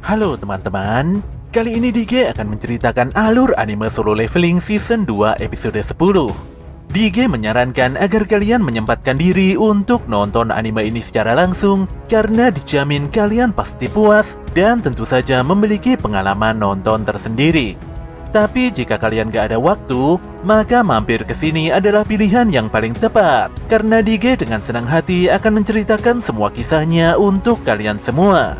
Halo teman-teman, kali ini DG akan menceritakan alur anime Solo Leveling Season 2 episode 10. DG menyarankan agar kalian menyempatkan diri untuk nonton anime ini secara langsung karena dijamin kalian pasti puas dan tentu saja memiliki pengalaman nonton tersendiri. Tapi jika kalian gak ada waktu, maka mampir ke sini adalah pilihan yang paling tepat karena DG dengan senang hati akan menceritakan semua kisahnya untuk kalian semua.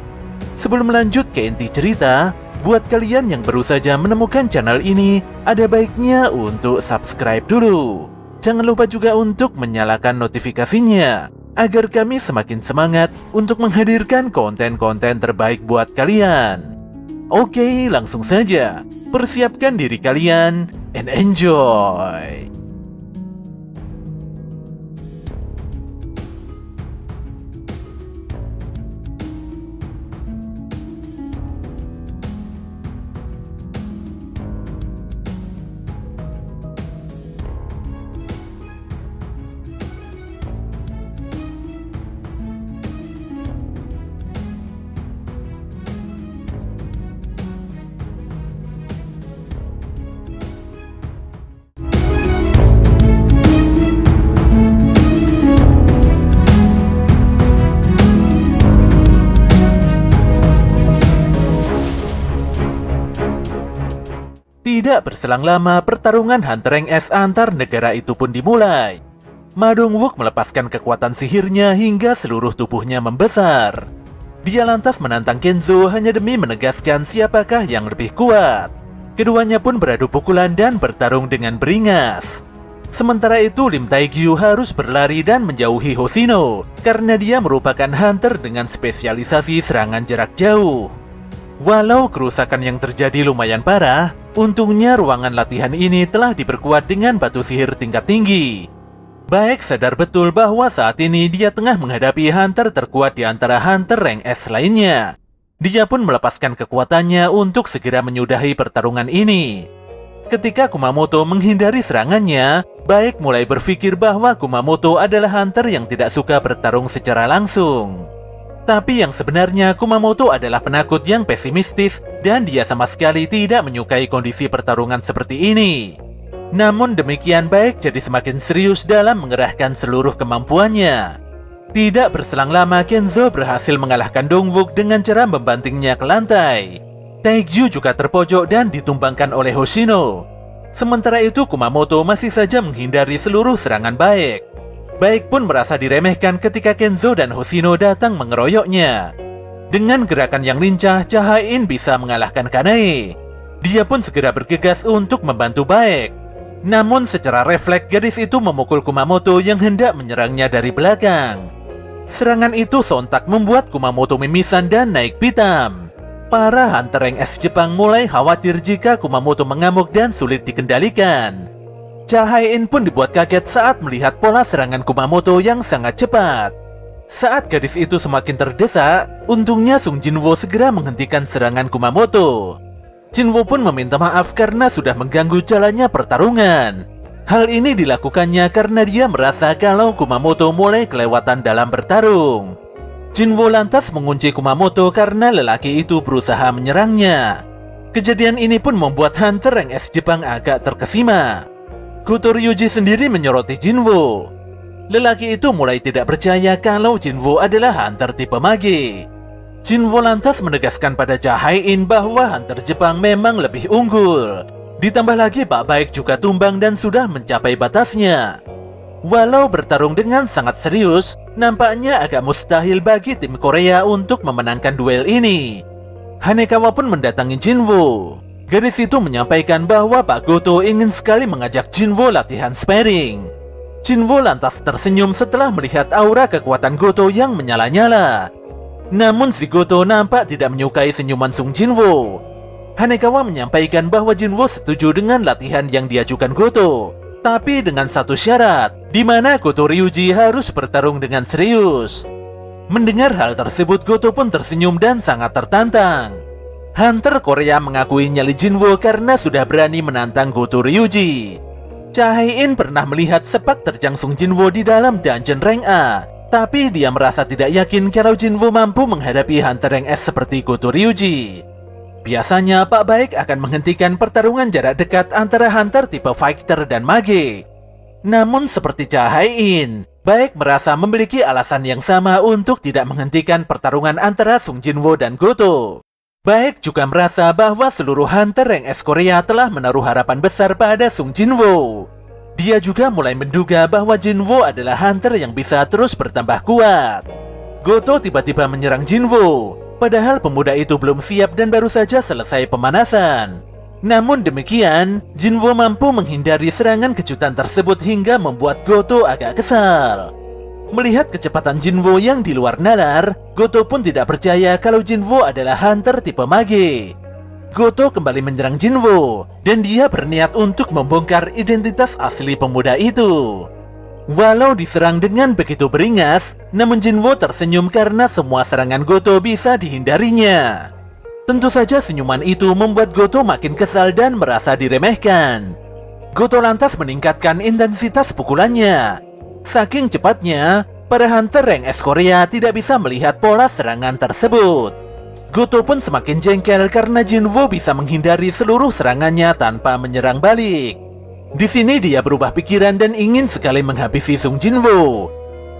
Sebelum lanjut ke inti cerita, buat kalian yang baru saja menemukan channel ini, ada baiknya untuk subscribe dulu. Jangan lupa juga untuk menyalakan notifikasinya, agar kami semakin semangat untuk menghadirkan konten-konten terbaik buat kalian. Oke, langsung saja. Persiapkan diri kalian, and enjoy! Tidak berselang lama, pertarungan Hunter Rank S antar negara itu pun dimulai. Ma Dongwook melepaskan kekuatan sihirnya hingga seluruh tubuhnya membesar. Dia lantas menantang Kenzo hanya demi menegaskan siapakah yang lebih kuat. Keduanya pun beradu pukulan dan bertarung dengan beringas. Sementara itu Lim Taegyu harus berlari dan menjauhi Hoshino karena dia merupakan hunter dengan spesialisasi serangan jarak jauh. Walau kerusakan yang terjadi lumayan parah, untungnya ruangan latihan ini telah diperkuat dengan batu sihir tingkat tinggi. Baek sadar betul bahwa saat ini dia tengah menghadapi hunter terkuat di antara hunter rank S lainnya. Dia pun melepaskan kekuatannya untuk segera menyudahi pertarungan ini. Ketika Kumamoto menghindari serangannya, Baek mulai berpikir bahwa Kumamoto adalah hunter yang tidak suka bertarung secara langsung. Tapi yang sebenarnya Kumamoto adalah penakut yang pesimistis dan dia sama sekali tidak menyukai kondisi pertarungan seperti ini. Namun demikian Baek jadi semakin serius dalam mengerahkan seluruh kemampuannya. Tidak berselang lama Kenzo berhasil mengalahkan Dongwook dengan cara membantingnya ke lantai. Taegyu juga terpojok dan ditumbangkan oleh Hoshino. Sementara itu Kumamoto masih saja menghindari seluruh serangan Baek. Baek pun merasa diremehkan ketika Kenzo dan Hoshino datang mengeroyoknya. Dengan gerakan yang lincah, Chahain bisa mengalahkan Kanae. Dia pun segera bergegas untuk membantu Baek. Namun secara refleks gadis itu memukul Kumamoto yang hendak menyerangnya dari belakang. Serangan itu sontak membuat Kumamoto mimisan dan naik pitam. Para hunter rank S Jepang mulai khawatir jika Kumamoto mengamuk dan sulit dikendalikan. Chahain pun dibuat kaget saat melihat pola serangan Kumamoto yang sangat cepat. Saat gadis itu semakin terdesak, untungnya Sung Jinwo segera menghentikan serangan Kumamoto. Jinwo pun meminta maaf karena sudah mengganggu jalannya pertarungan. Hal ini dilakukannya karena dia merasa kalau Kumamoto mulai kelewatan dalam bertarung. Jinwo lantas mengunci Kumamoto karena lelaki itu berusaha menyerangnya. Kejadian ini pun membuat hunter rank S Jepang agak terkesima. Goto Ryuji sendiri menyoroti Jinwo. Lelaki itu mulai tidak percaya kalau Jinwo adalah hunter tipe mage. Jinwo lantas menegaskan pada Chahain bahwa hunter Jepang memang lebih unggul. Ditambah lagi Pak Baek juga tumbang dan sudah mencapai batasnya. Walau bertarung dengan sangat serius, nampaknya agak mustahil bagi tim Korea untuk memenangkan duel ini. Hanekawa pun mendatangi Jinwo. Gadis itu menyampaikan bahwa Pak Goto ingin sekali mengajak Jinwo latihan sparring. Jinwo lantas tersenyum setelah melihat aura kekuatan Goto yang menyala-nyala. Namun si Goto nampak tidak menyukai senyuman Sung Jinwo. Hanekawa menyampaikan bahwa Jinwo setuju dengan latihan yang diajukan Goto, tapi dengan satu syarat, di mana Goto Ryuji harus bertarung dengan serius. Mendengar hal tersebut, Goto pun tersenyum dan sangat tertantang. Hunter Korea mengakui nyali Jinwo karena sudah berani menantang Goto Ryuji. Chahain pernah melihat sepak terjang Sung Jinwo di dalam dungeon rank A. Tapi dia merasa tidak yakin kalau Jinwoo mampu menghadapi hunter rank S seperti Goto Ryuji. Biasanya Pak Baek akan menghentikan pertarungan jarak dekat antara hunter tipe fighter dan mage. Namun seperti Cha Hae-in, Baek merasa memiliki alasan yang sama untuk tidak menghentikan pertarungan antara Sung Jinwoo dan Goto. Baek juga merasa bahwa seluruh hunter rank S Korea telah menaruh harapan besar pada Sung Jinwoo. Dia juga mulai menduga bahwa Jinwoo adalah hunter yang bisa terus bertambah kuat. Goto tiba-tiba menyerang Jinwoo, padahal pemuda itu belum siap dan baru saja selesai pemanasan. Namun demikian, Jinwoo mampu menghindari serangan kejutan tersebut hingga membuat Goto agak kesal. Melihat kecepatan Jinwoo yang di luar nalar, Goto pun tidak percaya kalau Jinwoo adalah hunter tipe mage. Goto kembali menyerang Jinwoo, dan dia berniat untuk membongkar identitas asli pemuda itu. Walau diserang dengan begitu beringas, namun Jinwoo tersenyum karena semua serangan Goto bisa dihindarinya. Tentu saja senyuman itu membuat Goto makin kesal dan merasa diremehkan. Goto lantas meningkatkan intensitas pukulannya. Saking cepatnya, para hunter rank S Korea tidak bisa melihat pola serangan tersebut. Goto pun semakin jengkel karena Jinwoo bisa menghindari seluruh serangannya tanpa menyerang balik. Di sini dia berubah pikiran dan ingin sekali menghabisi Sung Jinwoo.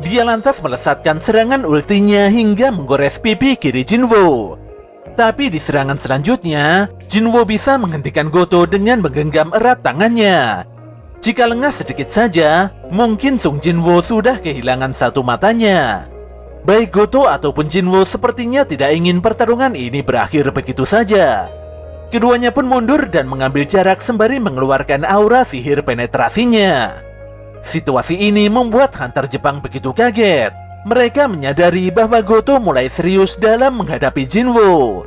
Dia lantas melesatkan serangan ultinya hingga menggores pipi kiri Jinwoo. Tapi di serangan selanjutnya, Jinwoo bisa menghentikan Goto dengan menggenggam erat tangannya. Jika lengah sedikit saja, mungkin Sung Jinwoo sudah kehilangan satu matanya. Baik Goto ataupun Jinwoo sepertinya tidak ingin pertarungan ini berakhir begitu saja. Keduanya pun mundur dan mengambil jarak sembari mengeluarkan aura sihir penetrasinya. Situasi ini membuat hunter Jepang begitu kaget. Mereka menyadari bahwa Goto mulai serius dalam menghadapi Jinwoo.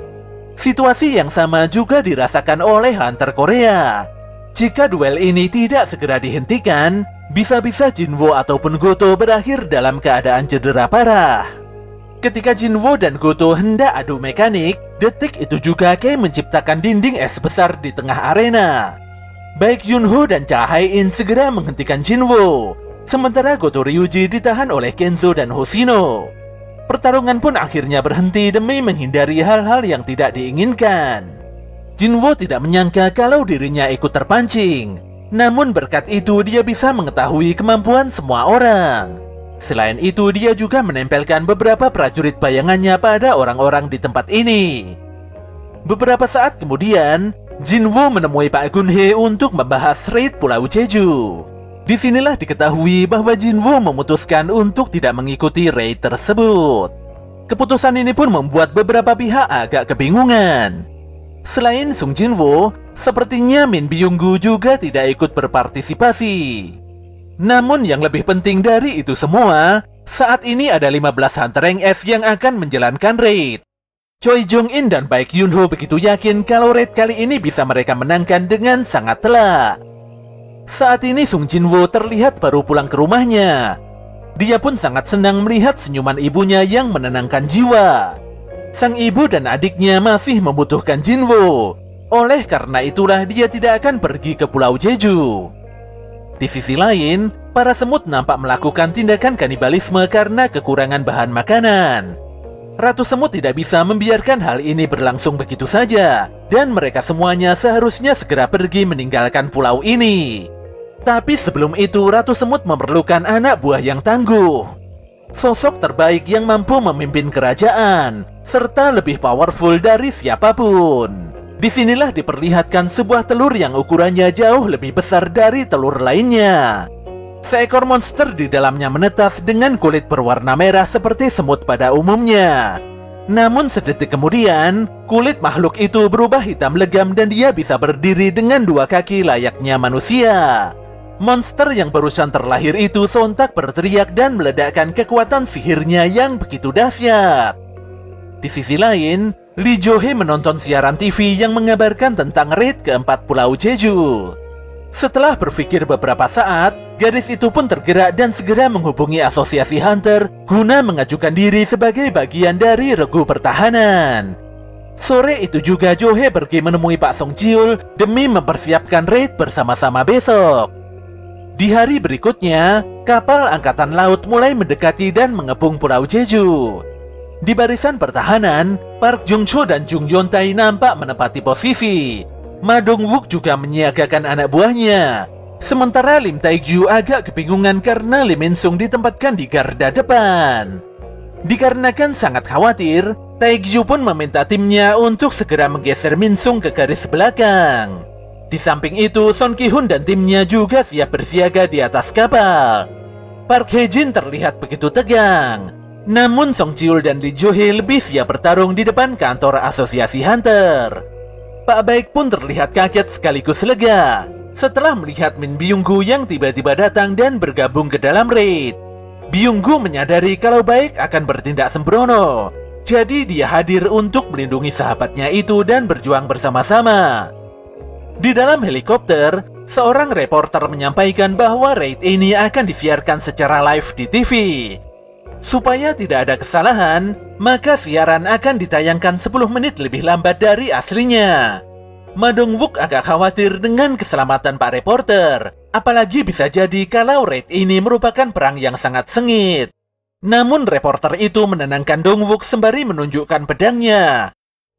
Situasi yang sama juga dirasakan oleh hunter Korea. Jika duel ini tidak segera dihentikan, bisa-bisa Jinwoo ataupun Goto berakhir dalam keadaan cedera parah. Ketika Jinwoo dan Goto hendak adu mekanik, detik itu juga Kei menciptakan dinding es besar di tengah arena. Baik Yunho dan Cha Hae-in segera menghentikan Jinwoo, sementara Goto Ryuji ditahan oleh Kenzo dan Hoshino. Pertarungan pun akhirnya berhenti demi menghindari hal-hal yang tidak diinginkan. Jinwoo tidak menyangka kalau dirinya ikut terpancing. Namun berkat itu dia bisa mengetahui kemampuan semua orang. Selain itu dia juga menempelkan beberapa prajurit bayangannya pada orang-orang di tempat ini. Beberapa saat kemudian, Jinwoo menemui Pak Gunhye untuk membahas raid Pulau Jeju. Disinilah diketahui bahwa Jinwoo memutuskan untuk tidak mengikuti raid tersebut. Keputusan ini pun membuat beberapa pihak agak kebingungan. Selain Sung Jinwoo, sepertinya Min Byung-gu juga tidak ikut berpartisipasi. Namun yang lebih penting dari itu semua, saat ini ada 15 hunter rank F yang akan menjalankan raid. Choi Jong-in dan Baek Yunho begitu yakin kalau raid kali ini bisa mereka menangkan dengan sangat telak. Saat ini Sung Jinwoo terlihat baru pulang ke rumahnya. Dia pun sangat senang melihat senyuman ibunya yang menenangkan jiwa. Sang ibu dan adiknya masih membutuhkan Jinwoo. Oleh karena itulah dia tidak akan pergi ke Pulau Jeju. Di sisi lain, para semut nampak melakukan tindakan kanibalisme karena kekurangan bahan makanan. Ratu Semut tidak bisa membiarkan hal ini berlangsung begitu saja, dan mereka semuanya seharusnya segera pergi meninggalkan pulau ini. Tapi sebelum itu, Ratu Semut memerlukan anak buah yang tangguh. Sosok terbaik yang mampu memimpin kerajaan, serta lebih powerful dari siapapun. Disinilah diperlihatkan sebuah telur yang ukurannya jauh lebih besar dari telur lainnya. Seekor monster di dalamnya menetas dengan kulit berwarna merah seperti semut pada umumnya. Namun sedetik kemudian, kulit makhluk itu berubah hitam legam dan dia bisa berdiri dengan dua kaki layaknya manusia. Monster yang barusan terlahir itu sontak berteriak dan meledakkan kekuatan sihirnya yang begitu dahsyat. Di sisi lain, Lee Jo-hee menonton siaran TV yang mengabarkan tentang raid keempat Pulau Jeju. Setelah berpikir beberapa saat, gadis itu pun tergerak dan segera menghubungi asosiasi Hunter guna mengajukan diri sebagai bagian dari regu pertahanan. Sore itu juga Jo-hee pergi menemui Pak Song Jiul demi mempersiapkan raid bersama-sama besok. Di hari berikutnya, kapal angkatan laut mulai mendekati dan mengepung Pulau Jeju. Di barisan pertahanan, Park Jung-cho dan Jung Yeon-tae nampak menempati posisi. Ma Dong-wook juga menyiagakan anak buahnya. Sementara Lim Tae-gyu agak kebingungan karena Lee Min-sung ditempatkan di garda depan. Dikarenakan sangat khawatir, Tae-gyu pun meminta timnya untuk segera menggeser Min-sung ke garis belakang. Di samping itu, Son Ki-hun dan timnya juga siap bersiaga di atas kapal. Park Hae-jin terlihat begitu tegang. Namun Song Ji-ul dan Lee Jo-hee lebih siap bertarung di depan kantor asosiasi Hunter. Pak Baek pun terlihat kaget sekaligus lega setelah melihat Min Byung-gu yang tiba-tiba datang dan bergabung ke dalam raid. Byung-gu menyadari kalau Baek akan bertindak sembrono. Jadi dia hadir untuk melindungi sahabatnya itu dan berjuang bersama-sama. Di dalam helikopter, seorang reporter menyampaikan bahwa raid ini akan disiarkan secara live di TV. Supaya tidak ada kesalahan, maka siaran akan ditayangkan 10 menit lebih lambat dari aslinya. Ma Dong-wook agak khawatir dengan keselamatan Pak Reporter, apalagi bisa jadi kalau raid ini merupakan perang yang sangat sengit. Namun reporter itu menenangkan Dong-wook sembari menunjukkan pedangnya.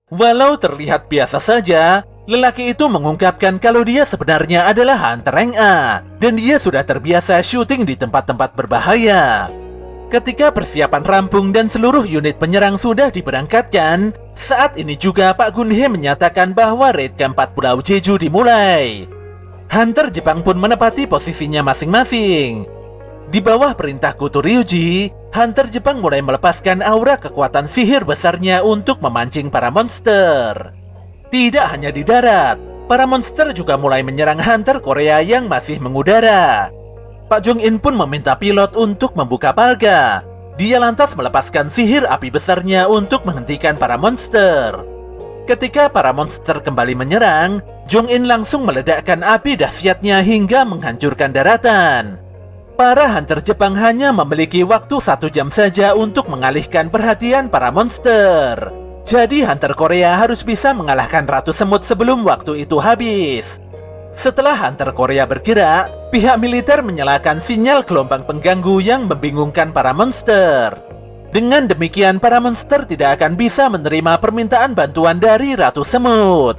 Walau terlihat biasa saja, lelaki itu mengungkapkan kalau dia sebenarnya adalah Hunter Rank A dan dia sudah terbiasa syuting di tempat-tempat berbahaya. Ketika persiapan rampung dan seluruh unit penyerang sudah diberangkatkan, saat ini juga Pak Gun-hee menyatakan bahwa raid keempat Pulau Jeju dimulai. Hunter Jepang pun menepati posisinya masing-masing. Di bawah perintah Kuto Ryuji, Hunter Jepang mulai melepaskan aura kekuatan sihir besarnya untuk memancing para monster. Tidak hanya di darat, para monster juga mulai menyerang Hunter Korea yang masih mengudara. Pak Jong-in pun meminta pilot untuk membuka palga. Dia lantas melepaskan sihir api besarnya untuk menghentikan para monster. Ketika para monster kembali menyerang, Jong-in langsung meledakkan api dahsyatnya hingga menghancurkan daratan. Para Hunter Jepang hanya memiliki waktu 1 jam saja untuk mengalihkan perhatian para monster. Jadi Hunter Korea harus bisa mengalahkan Ratu Semut sebelum waktu itu habis. Setelah Hunter Korea bergerak, pihak militer menyalakan sinyal gelombang pengganggu yang membingungkan para monster. Dengan demikian, para monster tidak akan bisa menerima permintaan bantuan dari Ratu Semut.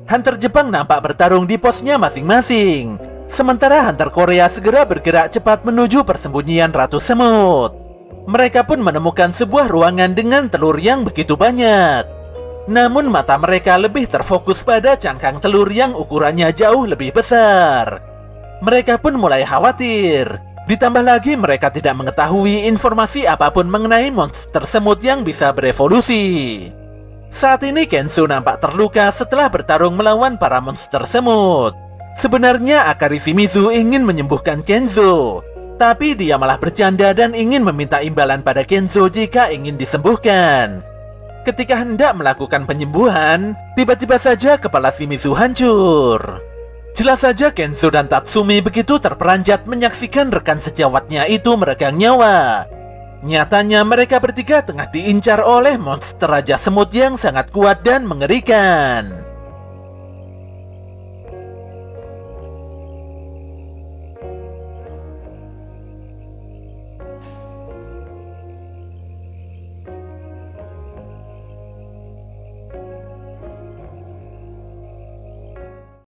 Hunter Jepang nampak bertarung di posnya masing-masing. Sementara Hunter Korea segera bergerak cepat menuju persembunyian Ratu Semut. Mereka pun menemukan sebuah ruangan dengan telur yang begitu banyak. Namun mata mereka lebih terfokus pada cangkang telur yang ukurannya jauh lebih besar. Mereka pun mulai khawatir. Ditambah lagi mereka tidak mengetahui informasi apapun mengenai monster semut yang bisa berevolusi. Saat ini Kenzo nampak terluka setelah bertarung melawan para monster semut. Sebenarnya Akari Shimizu ingin menyembuhkan Kenzo, tapi dia malah bercanda dan ingin meminta imbalan pada Kenzo jika ingin disembuhkan. Ketika hendak melakukan penyembuhan, tiba-tiba saja kepala Shimizu hancur. Jelas saja Kenzo dan Tatsumi begitu terperanjat menyaksikan rekan sejawatnya itu meregang nyawa. Nyatanya mereka bertiga tengah diincar oleh monster Raja Semut yang sangat kuat dan mengerikan.